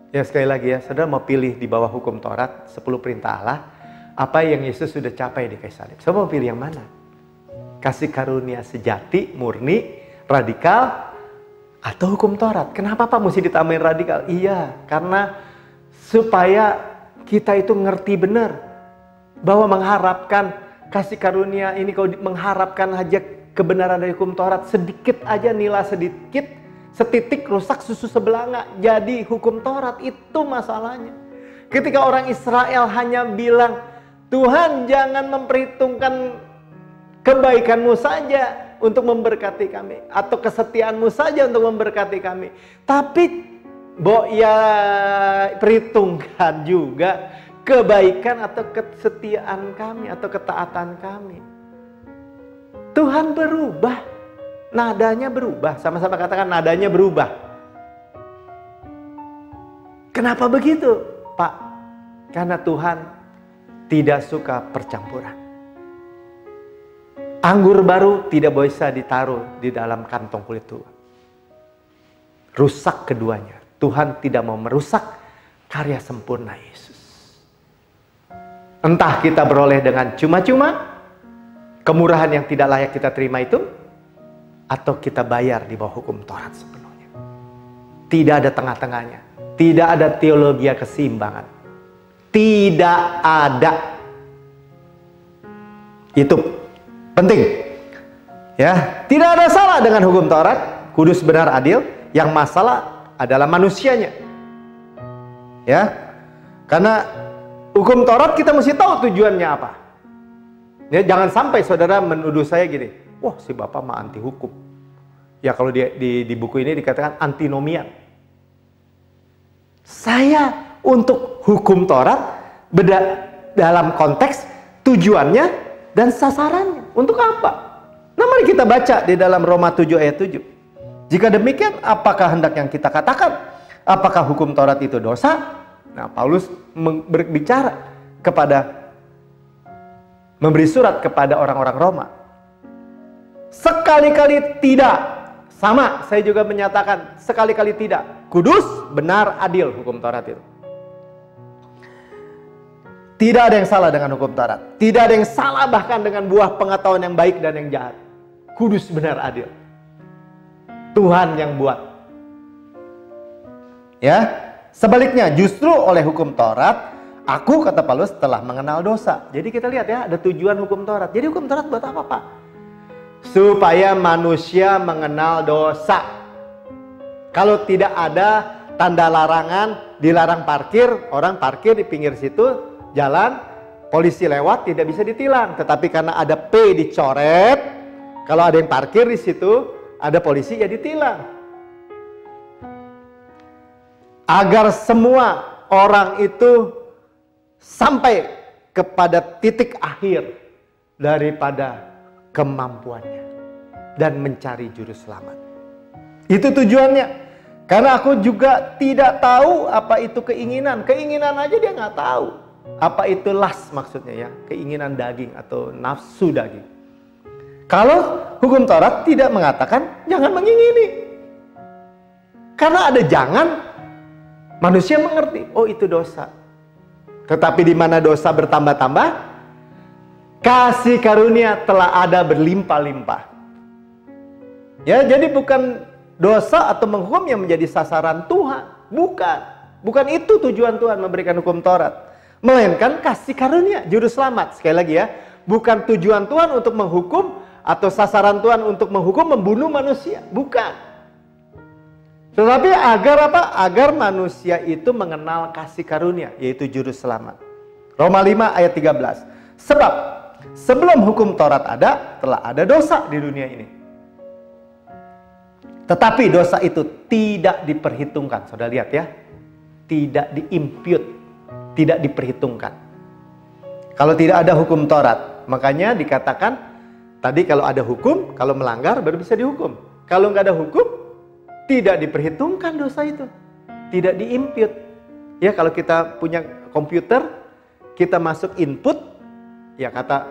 Ya sekali lagi ya, saudara mau pilih di bawah hukum Taurat, 10 perintah Allah, apa yang Yesus sudah capai di kayu salib? Saudara mau pilih yang mana? Kasih karunia sejati, murni, radikal, atau hukum Taurat? Kenapa Pak mesti ditambahin radikal? Iya, karena supaya kita itu ngerti benar bahwa mengharapkan kasih karunia ini, kalau mengharapkan aja kebenaran dari hukum Taurat, sedikit aja nilai sedikit, setitik rusak susu sebelanga. Jadi hukum Taurat itu masalahnya. Ketika orang Israel hanya bilang, Tuhan jangan memperhitungkan kebaikanmu saja untuk memberkati kami, atau kesetiaanmu saja untuk memberkati kami, tapi ya perhitungkan juga kebaikan atau kesetiaan kami atau ketaatan kami. Tuhan berubah, nadanya berubah. Sama-sama katakan, nadanya berubah. Kenapa begitu, Pak? Karena Tuhan tidak suka percampuran. Anggur baru tidak bisa ditaruh di dalam kantong kulit tua. Rusak keduanya. Tuhan tidak mau merusak karya sempurna Yesus. Entah kita beroleh dengan cuma-cuma, kemurahan yang tidak layak kita terima itu, atau kita bayar di bawah hukum Taurat sepenuhnya. Tidak ada tengah-tengahnya. Tidak ada teologi keseimbangan. Tidak ada. Itu penting. Ya, tidak ada salah dengan hukum Taurat, kudus, benar, adil. Yang masalah adalah manusianya. Ya. Karena hukum Taurat kita mesti tahu tujuannya apa. Ya, jangan sampai saudara menuduh saya gini, wah si Bapak mah anti hukum. Ya kalau di buku ini dikatakan antinomian. Saya untuk hukum Taurat dalam konteks tujuannya dan sasarannya. Untuk apa? Nah mari kita baca di dalam Roma 7 ayat 7. Jika demikian, apakah hendak yang kita katakan? Apakah hukum Taurat itu dosa? Nah, Paulus berbicara memberi surat kepada orang-orang Roma. Sekali-kali tidak. Sama, saya juga menyatakan sekali-kali tidak. Kudus, benar, adil hukum Taurat itu. Tidak ada yang salah dengan hukum Taurat. Tidak ada yang salah bahkan dengan buah pengetahuan yang baik dan yang jahat. Kudus, benar, adil. Tuhan yang buat. Ya, sebaliknya justru oleh hukum Taurat, aku, kata Paulus, telah mengenal dosa. Jadi kita lihat ya, ada tujuan hukum Taurat. Jadi hukum Taurat buat apa, Pak? Supaya manusia mengenal dosa. Kalau tidak ada tanda larangan, dilarang parkir, orang parkir di pinggir situ, jalan, polisi lewat tidak bisa ditilang. Tetapi karena ada P dicoret, kalau ada yang parkir di situ, ada polisi ya ditilang. Agar semua orang itu sampai kepada titik akhir daripada kemampuannya dan mencari juru selamat. Itu tujuannya. Karena aku juga tidak tahu apa itu keinginan. Keinginan aja dia nggak tahu. Apa itu lust maksudnya ya, keinginan daging atau nafsu daging. Kalau hukum Taurat tidak mengatakan jangan mengingini. Karena ada jangan, manusia mengerti, oh itu dosa. Tetapi di mana dosa bertambah-tambah, kasih karunia telah ada berlimpah-limpah. Ya, jadi bukan dosa atau menghukum yang menjadi sasaran Tuhan. Bukan. Bukan itu tujuan Tuhan memberikan hukum Taurat. Melainkan kasih karunia, juru selamat. Sekali lagi ya, bukan tujuan Tuhan untuk menghukum atau sasaran Tuhan untuk menghukum, membunuh manusia. Bukan. Tetapi agar apa? Agar manusia itu mengenal kasih karunia, yaitu juru selamat. Roma 5 ayat 13. Sebab sebelum hukum Taurat ada, telah ada dosa di dunia ini. Tetapi dosa itu tidak diperhitungkan. Saudara lihat ya. Tidak diimpute, tidak diperhitungkan. Kalau tidak ada hukum Taurat, makanya dikatakan tadi kalau ada hukum, kalau melanggar baru bisa dihukum. Kalau nggak ada hukum, tidak diperhitungkan dosa itu. Tidak diimpute. Ya kalau kita punya komputer, kita masuk input, ya kata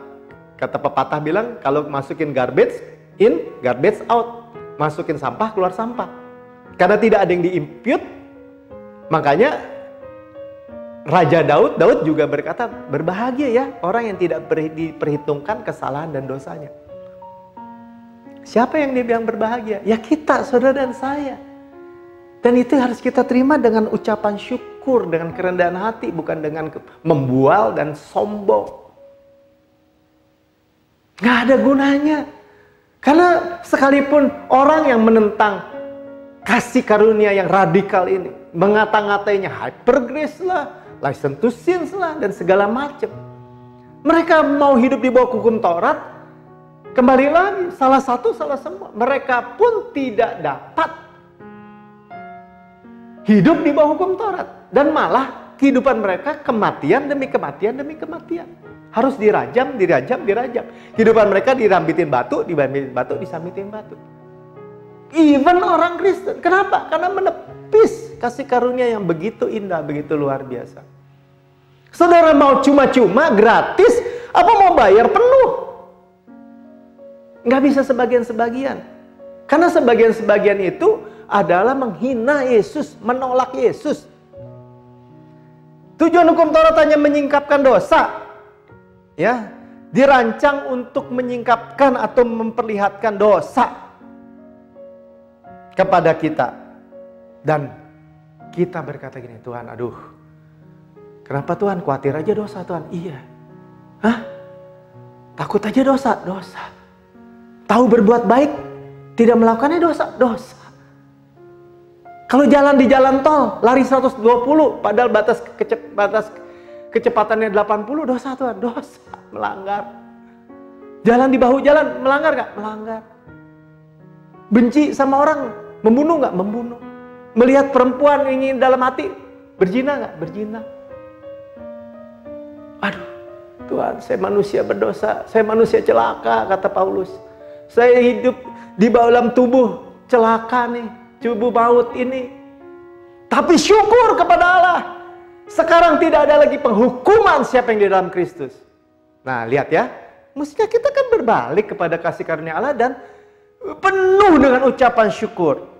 pepatah bilang, kalau masukin garbage in, garbage out. Masukin sampah, keluar sampah. Karena tidak ada yang diimpute, Makanya Raja Daud juga berkata, berbahagia ya orang yang tidak diperhitungkan kesalahan dan dosanya. Siapa yang dia bilang berbahagia? Ya kita, saudara dan saya. Dan itu harus kita terima dengan ucapan syukur, dengan kerendahan hati, bukan dengan membual dan sombong. Gak ada gunanya. Karena sekalipun orang yang menentang kasih karunia yang radikal ini, mengata-ngatainya hyper grace lah, license to sins lah, dan segala macam. Mereka mau hidup di bawah hukum Taurat, kembali lagi, salah satu, salah semua. Mereka pun tidak dapat hidup di bawah hukum Taurat. Dan malah kehidupan mereka kematian demi kematian demi kematian. Harus dirajam. Kehidupan mereka dirambitin batu, disamitin batu. Even orang Kristen. Kenapa? Karena menepis kasih karunia yang begitu indah, begitu luar biasa. Saudara mau cuma-cuma, gratis, apa mau bayar penuh? Nggak bisa sebagian-sebagian. Karena sebagian-sebagian itu adalah menghina Yesus, menolak Yesus. Tujuan hukum Taurat hanya menyingkapkan dosa. Ya, dirancang untuk menyingkapkan atau memperlihatkan dosa kepada kita. Dan kita berkata gini, Tuhan, aduh, kenapa Tuhan? Khawatir aja dosa Tuhan. Iya. Hah? Takut aja dosa? Dosa. Tahu berbuat baik, tidak melakukannya dosa? Dosa. Kalau jalan di jalan tol, lari 120, padahal batas kecepatannya 80, dosa Tuhan? Dosa. Melanggar. Jalan di bahu jalan, melanggar gak? Melanggar. Benci sama orang, membunuh gak? Membunuh. Melihat perempuan ingin dalam hati, berzina gak? Berzina. Aduh, Tuhan, saya manusia berdosa, saya manusia celaka, kata Paulus. Saya hidup di dalam tubuh celaka nih, tubuh maut ini. Tapi syukur kepada Allah, sekarang tidak ada lagi penghukuman siapa yang di dalam Kristus. Nah, lihat ya, mestinya kita kan berbalik kepada kasih karunia Allah dan penuh dengan ucapan syukur.